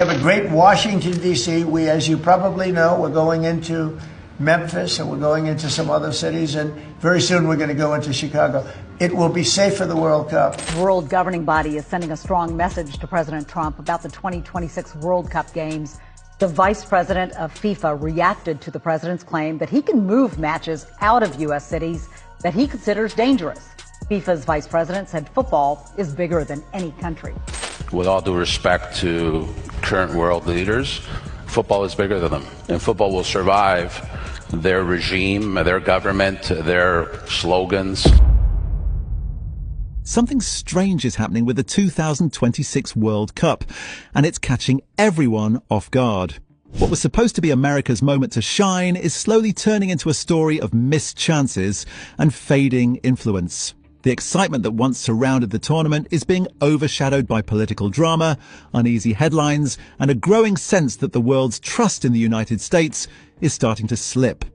We have a great Washington, D.C. We, as you probably know, we're going into Memphis and we're going into some other cities, and very soon we're going to go into Chicago. It will be safe for the World Cup. The world governing body is sending a strong message to President Trump about the 2026 World Cup games. The vice president of FIFA reacted to the president's claim that he can move matches out of U.S. cities that he considers dangerous. FIFA's vice president said football is bigger than any country. With all due respect to current world leaders, football is bigger than them, and football will survive their regime, their government, their slogans. Something strange is happening with the 2026 World Cup, and it's catching everyone off guard. What was supposed to be America's moment to shine is slowly turning into a story of missed chances and fading influence. The excitement that once surrounded the tournament is being overshadowed by political drama, uneasy headlines, and a growing sense that the world's trust in the United States is starting to slip.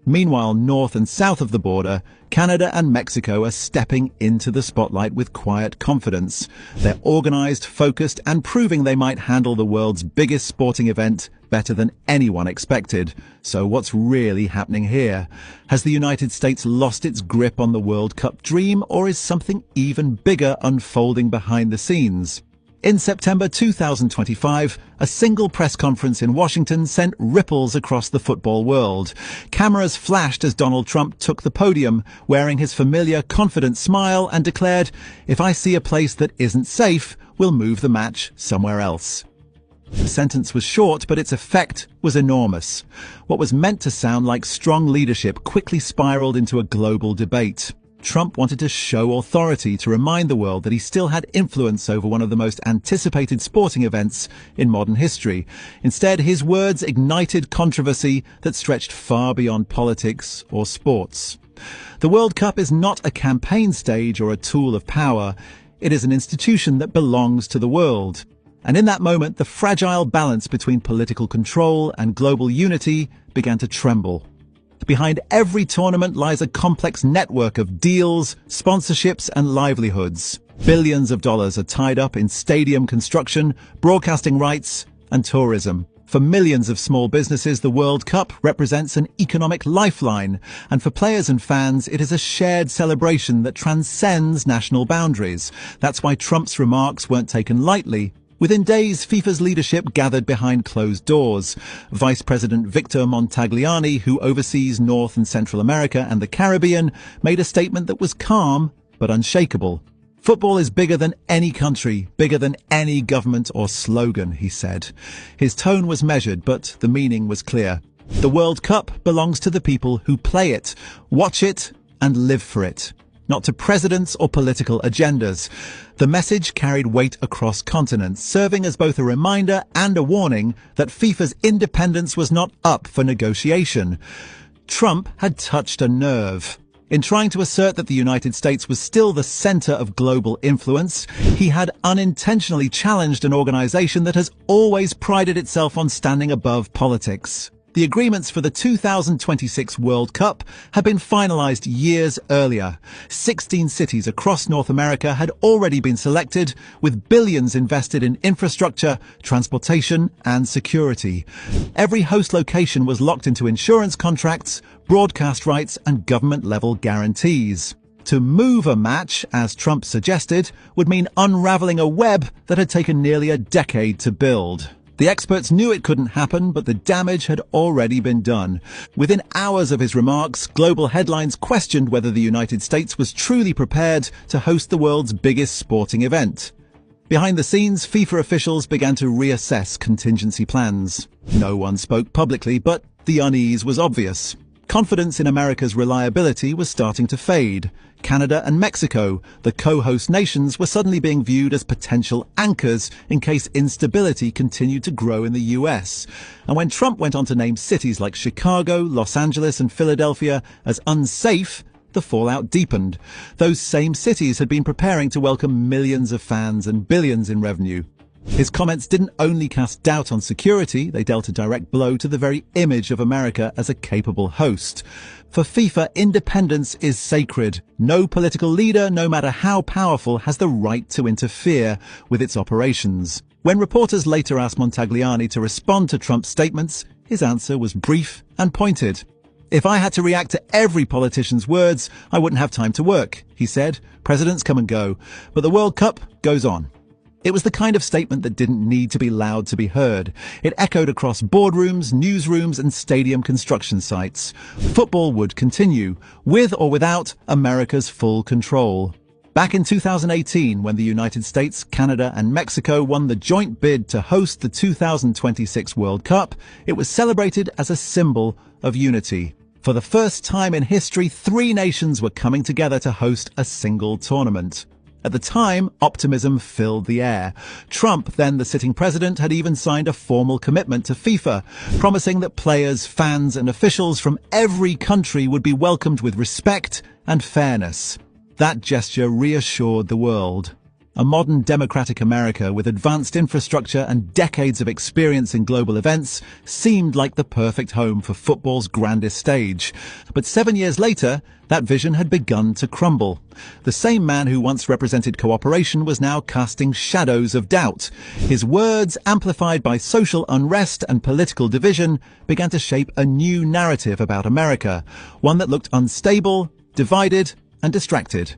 Meanwhile, north and south of the border, Canada and Mexico are stepping into the spotlight with quiet confidence. They're organized, focused, and proving they might handle the world's biggest sporting event better than anyone expected. So what's really happening here? Has the United States lost its grip on the World Cup dream, or is something even bigger unfolding behind the scenes? In September 2025, a single press conference in Washington sent ripples across the football world. Cameras flashed as Donald Trump took the podium, wearing his familiar, confident smile, and declared, "If I see a place that isn't safe, we'll move the match somewhere else." The sentence was short, but its effect was enormous. What was meant to sound like strong leadership quickly spiraled into a global debate. Trump wanted to show authority, to remind the world that he still had influence over one of the most anticipated sporting events in modern history. Instead, his words ignited controversy that stretched far beyond politics or sports. The World Cup is not a campaign stage or a tool of power. It is an institution that belongs to the world. And in that moment, the fragile balance between political control and global unity began to tremble. Behind every tournament lies a complex network of deals, sponsorships, and livelihoods. Billions of dollars are tied up in stadium construction, broadcasting rights, and tourism. For millions of small businesses, the World Cup represents an economic lifeline, and for players and fans, it is a shared celebration that transcends national boundaries. That's why Trump's remarks weren't taken lightly. Within days, FIFA's leadership gathered behind closed doors. Vice President Victor Montagliani, who oversees North and Central America and the Caribbean, made a statement that was calm but unshakable. "Football is bigger than any country, bigger than any government or slogan," he said. His tone was measured, but the meaning was clear. The World Cup belongs to the people who play it, watch it, and live for it, not to presidents or political agendas. The message carried weight across continents, serving as both a reminder and a warning that FIFA's independence was not up for negotiation. Trump had touched a nerve. In trying to assert that the United States was still the center of global influence, he had unintentionally challenged an organization that has always prided itself on standing above politics. The agreements for the 2026 World Cup had been finalized years earlier. 16 cities across North America had already been selected, with billions invested in infrastructure, transportation, and security. Every host location was locked into insurance contracts, broadcast rights, and government-level guarantees. To move a match, as Trump suggested, would mean unraveling a web that had taken nearly a decade to build. The experts knew it couldn't happen, but the damage had already been done. Within hours of his remarks, global headlines questioned whether the United States was truly prepared to host the world's biggest sporting event. Behind the scenes, FIFA officials began to reassess contingency plans. No one spoke publicly, but the unease was obvious. Confidence in America's reliability was starting to fade. Canada and Mexico, the co-host nations, were suddenly being viewed as potential anchors in case instability continued to grow in the US. And when Trump went on to name cities like Chicago, Los Angeles, and Philadelphia as unsafe, the fallout deepened. Those same cities had been preparing to welcome millions of fans and billions in revenue. His comments didn't only cast doubt on security, they dealt a direct blow to the very image of America as a capable host. For FIFA, independence is sacred. No political leader, no matter how powerful, has the right to interfere with its operations. When reporters later asked Montagliani to respond to Trump's statements, his answer was brief and pointed. "If I had to react to every politician's words, I wouldn't have time to work," he said. "Presidents come and go, but the World Cup goes on." It was the kind of statement that didn't need to be loud to be heard. It echoed across boardrooms, newsrooms, and stadium construction sites. Football would continue, with or without America's full control. Back in 2018, when the United States, Canada, and Mexico won the joint bid to host the 2026 World Cup, it was celebrated as a symbol of unity. For the first time in history, 3 nations were coming together to host a single tournament. At the time, optimism filled the air. Trump, then the sitting president, had even signed a formal commitment to FIFA, promising that players, fans, and officials from every country would be welcomed with respect and fairness. That gesture reassured the world. A modern democratic America with advanced infrastructure and decades of experience in global events seemed like the perfect home for football's grandest stage. But 7 years later, that vision had begun to crumble. The same man who once represented cooperation was now casting shadows of doubt. His words, amplified by social unrest and political division, began to shape a new narrative about America, one that looked unstable, divided, and distracted.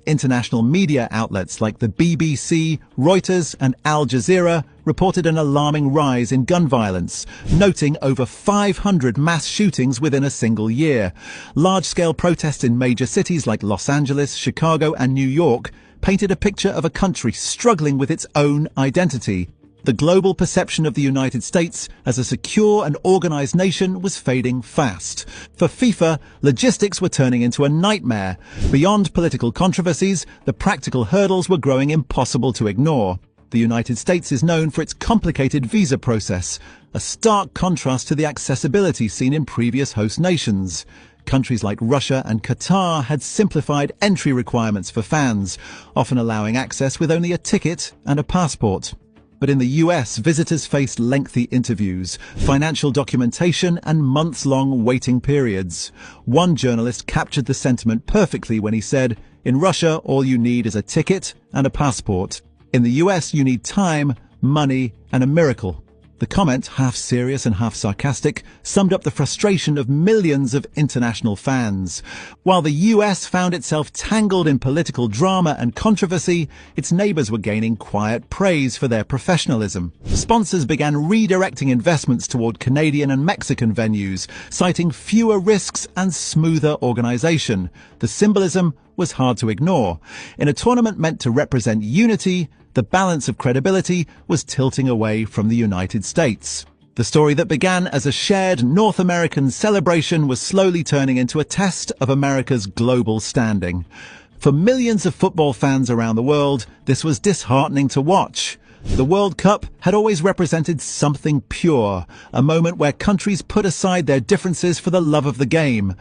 International media outlets like the BBC, Reuters, and Al Jazeera reported an alarming rise in gun violence, noting over 500 mass shootings within a single year. Large-scale protests in major cities like Los Angeles, Chicago, and New York painted a picture of a country struggling with its own identity. The global perception of the United States as a secure and organized nation was fading fast. For FIFA, logistics were turning into a nightmare. Beyond political controversies, the practical hurdles were growing impossible to ignore. The United States is known for its complicated visa process, a stark contrast to the accessibility seen in previous host nations. Countries like Russia and Qatar had simplified entry requirements for fans, often allowing access with only a ticket and a passport. But in the US, visitors faced lengthy interviews, financial documentation, and months-long waiting periods. One journalist captured the sentiment perfectly when he said, "In Russia, all you need is a ticket and a passport. In the US, you need time, money, and a miracle." The comment, half serious and half sarcastic, summed up the frustration of millions of international fans. While the US found itself tangled in political drama and controversy, its neighbors were gaining quiet praise for their professionalism. Sponsors began redirecting investments toward Canadian and Mexican venues, citing fewer risks and smoother organization. The symbolism was hard to ignore. In a tournament meant to represent unity, the balance of credibility was tilting away from the United States. The story that began as a shared North American celebration was slowly turning into a test of America's global standing. For millions of football fans around the world, this was disheartening to watch. The World Cup had always represented something pure, a moment where countries put aside their differences for the love of the game.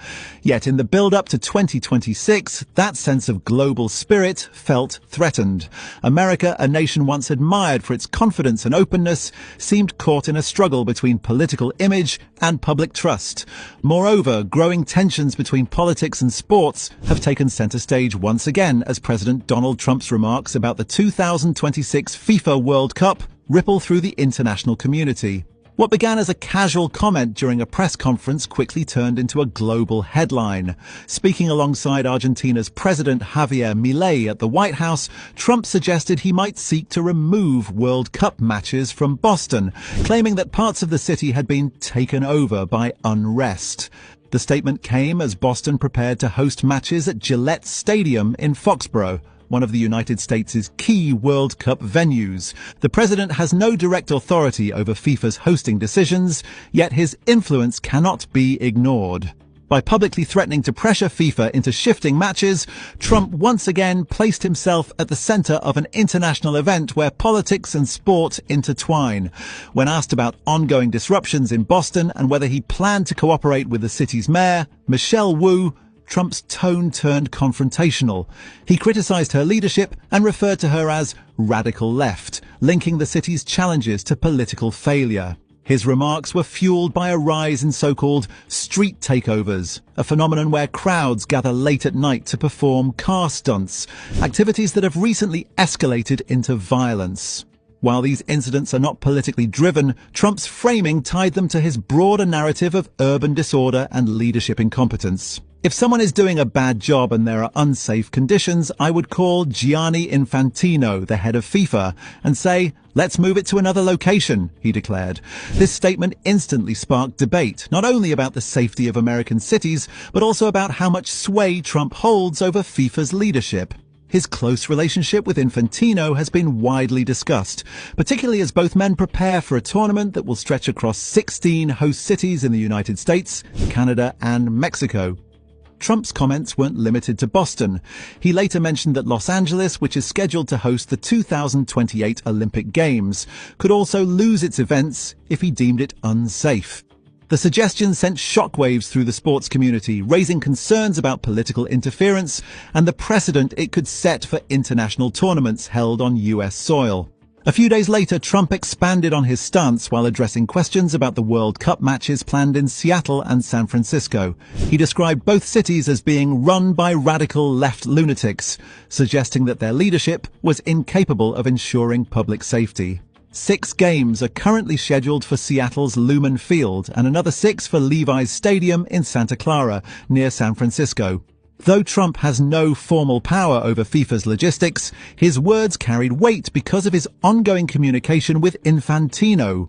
Yet in the build-up to 2026, that sense of global spirit felt threatened. America, a nation once admired for its confidence and openness, seemed caught in a struggle between political image and public trust. Moreover, growing tensions between politics and sports have taken center stage once again as President Donald Trump's remarks about the 2026 FIFA World Cup ripple through the international community. What began as a casual comment during a press conference quickly turned into a global headline. Speaking alongside Argentina's President Javier Milei at the White House, Trump suggested he might seek to remove World Cup matches from Boston, claiming that parts of the city had been taken over by unrest. The statement came as Boston prepared to host matches at Gillette Stadium in Foxborough, one of the United States' key World Cup venues. The president has no direct authority over FIFA's hosting decisions, yet his influence cannot be ignored. By publicly threatening to pressure FIFA into shifting matches, Trump once again placed himself at the center of an international event where politics and sport intertwine. When asked about ongoing disruptions in Boston and whether he planned to cooperate with the city's mayor, Michelle Wu, Trump's tone turned confrontational. He criticized her leadership and referred to her as radical left, linking the city's challenges to political failure. His remarks were fueled by a rise in so-called street takeovers, a phenomenon where crowds gather late at night to perform car stunts, activities that have recently escalated into violence. While these incidents are not politically driven, Trump's framing tied them to his broader narrative of urban disorder and leadership incompetence. If someone is doing a bad job and there are unsafe conditions, I would call Gianni Infantino, the head of FIFA, and say, "Let's move it to another location," he declared. This statement instantly sparked debate, not only about the safety of American cities, but also about how much sway Trump holds over FIFA's leadership. His close relationship with Infantino has been widely discussed, particularly as both men prepare for a tournament that will stretch across 16 host cities in the United States, Canada, and Mexico. Trump's comments weren't limited to Boston. He later mentioned that Los Angeles, which is scheduled to host the 2028 Olympic Games, could also lose its events if he deemed it unsafe. The suggestion sent shockwaves through the sports community, raising concerns about political interference and the precedent it could set for international tournaments held on US soil. A few days later, Trump expanded on his stance while addressing questions about the World Cup matches planned in Seattle and San Francisco. He described both cities as being run by radical left lunatics, suggesting that their leadership was incapable of ensuring public safety. 6 games are currently scheduled for Seattle's Lumen Field and another 6 for Levi's Stadium in Santa Clara, near San Francisco. Though Trump has no formal power over FIFA's logistics, his words carried weight because of his ongoing communication with Infantino.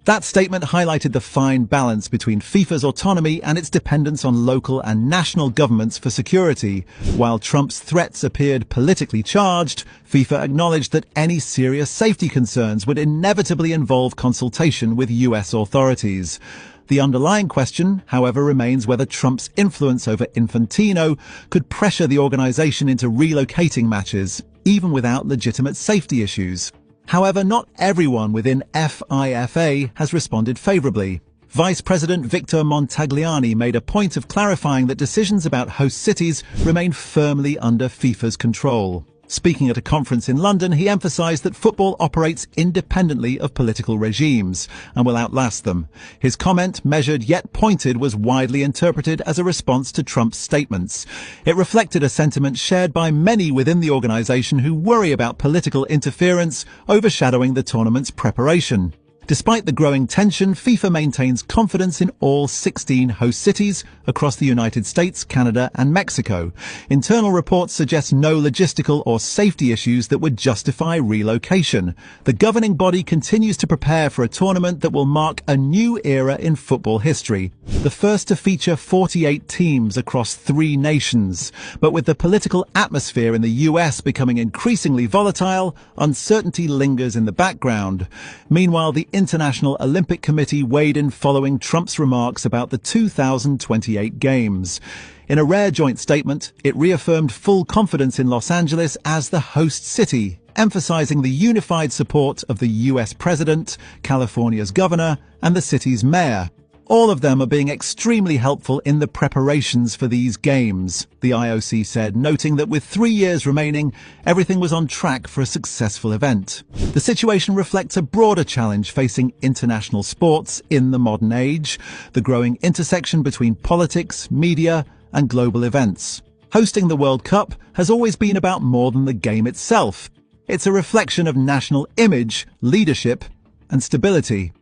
That statement highlighted the fine balance between FIFA's autonomy and its dependence on local and national governments for security. While Trump's threats appeared politically charged, FIFA acknowledged that any serious safety concerns would inevitably involve consultation with US authorities. The underlying question, however, remains whether Trump's influence over Infantino could pressure the organization into relocating matches, even without legitimate safety issues. However, not everyone within FIFA has responded favorably. Vice President Victor Montagliani made a point of clarifying that decisions about host cities remain firmly under FIFA's control. Speaking at a conference in London, he emphasized that football operates independently of political regimes and will outlast them. His comment, measured yet pointed, was widely interpreted as a response to Trump's statements. It reflected a sentiment shared by many within the organization who worry about political interference overshadowing the tournament's preparation. Despite the growing tension, FIFA maintains confidence in all 16 host cities across the United States, Canada, and Mexico. Internal reports suggest no logistical or safety issues that would justify relocation. The governing body continues to prepare for a tournament that will mark a new era in football history, the first to feature 48 teams across 3 nations. But with the political atmosphere in the US becoming increasingly volatile, uncertainty lingers in the background. Meanwhile, the International Olympic Committee weighed in following Trump's remarks about the 2028 Games. In a rare joint statement, it reaffirmed full confidence in Los Angeles as the host city, emphasizing the unified support of the US president, California's governor, and the city's mayor. All of them are being extremely helpful in the preparations for these games, the IOC said, noting that with 3 years remaining, everything was on track for a successful event. The situation reflects a broader challenge facing international sports in the modern age, the growing intersection between politics, media, and global events. Hosting the World Cup has always been about more than the game itself. It's a reflection of national image, leadership, and stability.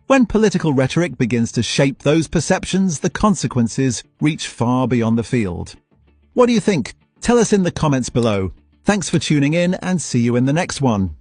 When political rhetoric begins to shape those perceptions, the consequences reach far beyond the field. What do you think? Tell us in the comments below. Thanks for tuning in and see you in the next one.